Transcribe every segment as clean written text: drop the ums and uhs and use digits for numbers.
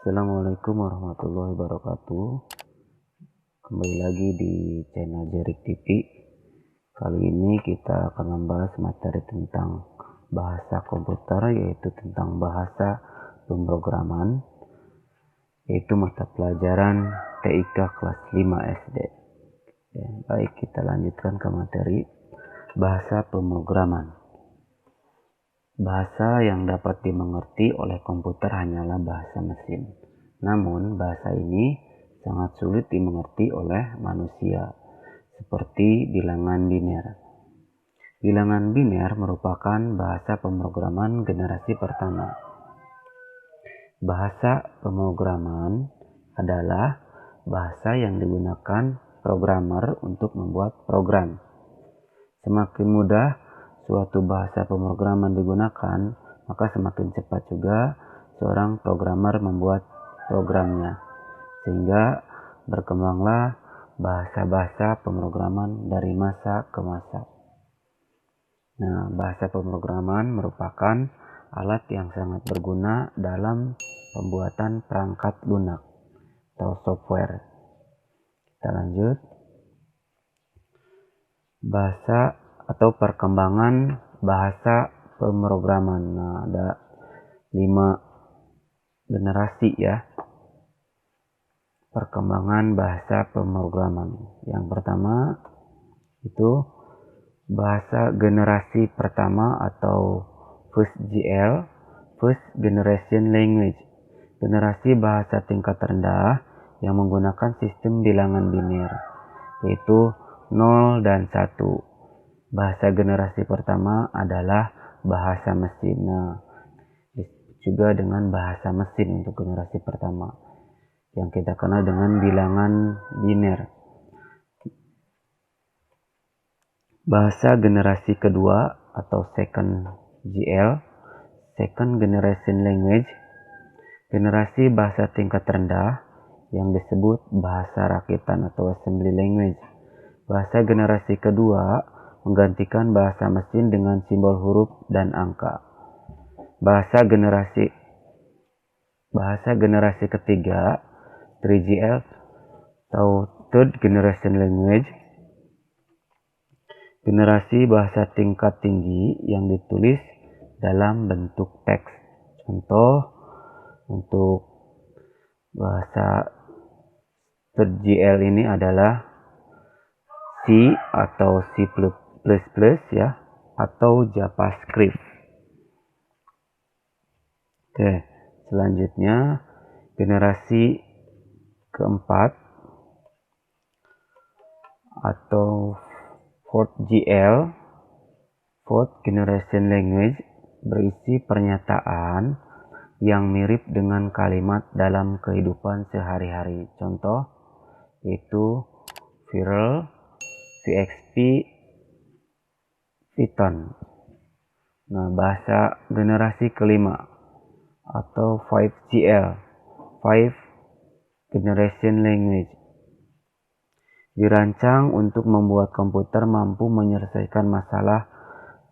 Assalamualaikum warahmatullahi wabarakatuh. Kembali lagi di channel Jerik TV. Kali ini kita akan membahas materi tentang bahasa komputer, yaitu tentang bahasa pemrograman, yaitu mata pelajaran TIK kelas 5 SD. Ya, baik, kita lanjutkan ke materi bahasa pemrograman. Bahasa yang dapat dimengerti oleh komputer hanyalah bahasa mesin. Namun, bahasa ini sangat sulit dimengerti oleh manusia, seperti bilangan biner. Bilangan biner merupakan bahasa pemrograman generasi pertama. Bahasa pemrograman adalah bahasa yang digunakan programmer untuk membuat program. Semakin mudah suatu bahasa pemrograman digunakan, maka semakin cepat juga seorang programmer membuat programnya, sehingga berkembanglah bahasa-bahasa pemrograman dari masa ke masa. Nah, bahasa pemrograman merupakan alat yang sangat berguna dalam pembuatan perangkat lunak atau software. Kita lanjut. Bahasa atau perkembangan bahasa pemrograman. Nah, ada 5 generasi ya. Perkembangan bahasa pemrograman. Yang pertama itu bahasa generasi pertama atau first GL, first generation language. Generasi bahasa tingkat rendah yang menggunakan sistem bilangan biner, yaitu 0 dan 1. Bahasa generasi pertama adalah bahasa mesin. Nah, juga dengan bahasa mesin untuk generasi pertama yang kita kenal dengan bilangan biner. Bahasa generasi kedua atau second GL, second generation language, generasi bahasa tingkat rendah yang disebut bahasa rakitan atau assembly language. Bahasa generasi kedua menggantikan bahasa mesin dengan simbol huruf dan angka. Bahasa generasi ketiga, 3GL atau third generation language, generasi bahasa tingkat tinggi yang ditulis dalam bentuk teks. Contoh untuk bahasa third GL ini adalah C atau C++ ya, atau JavaScript. Oke, selanjutnya generasi keempat atau fourth GL, fourth generation language, berisi pernyataan yang mirip dengan kalimat dalam kehidupan sehari-hari. Contoh itu viral, VXP, Python. Nah, bahasa generasi kelima atau 5GL, 5 generation language, dirancang untuk membuat komputer mampu menyelesaikan masalah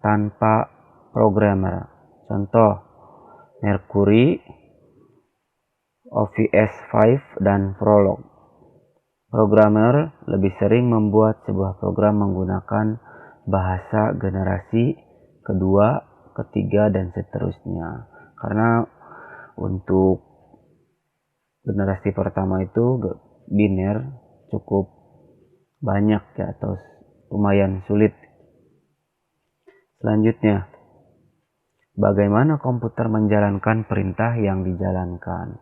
tanpa programmer. Contoh Mercury, OVS 5 dan Prolog. Programmer lebih sering membuat sebuah program menggunakan bahasa generasi kedua, ketiga, dan seterusnya. Karena untuk generasi pertama itu biner cukup banyak ya, atau lumayan sulit. Selanjutnya, bagaimana komputer menjalankan perintah yang dijalankan?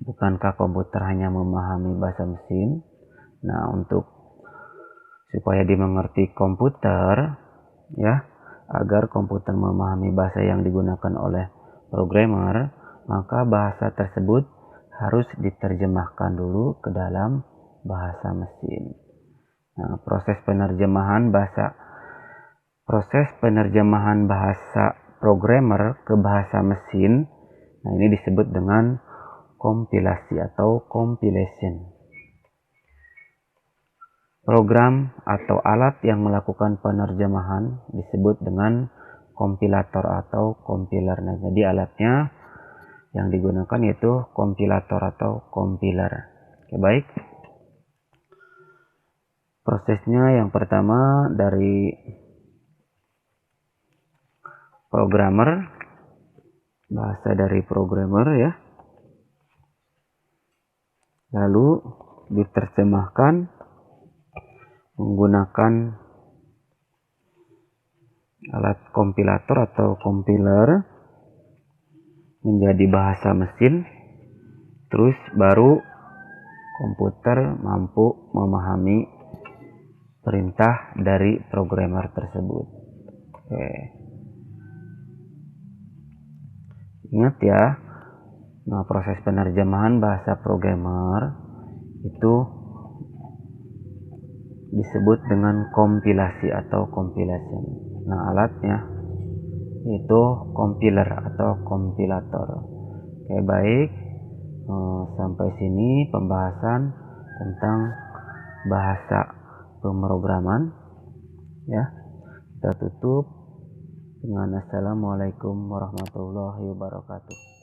Bukankah komputer hanya memahami bahasa mesin? Nah, supaya dimengerti komputer ya, agar komputer memahami bahasa yang digunakan oleh programmer, maka bahasa tersebut harus diterjemahkan dulu ke dalam bahasa mesin. Nah, proses penerjemahan bahasa programmer ke bahasa mesin, nah ini disebut dengan kompilasi atau compilation. Program atau alat yang melakukan penerjemahan disebut dengan kompilator atau compiler. Nah, jadi alatnya yang digunakan yaitu kompilator atau compiler. Oke, baik. Prosesnya yang pertama dari programmer, bahasa dari programmer ya, lalu diterjemahkan menggunakan alat kompilator atau compiler menjadi bahasa mesin, terus baru komputer mampu memahami perintah dari programmer tersebut. Oke. Ingat ya, nah proses penerjemahan bahasa programmer itu disebut dengan kompilasi atau compilation. Nah, alatnya itu compiler atau kompilator. Oke, baik. Sampai sini pembahasan tentang bahasa pemrograman ya. Kita tutup dengan assalamualaikum warahmatullahi wabarakatuh.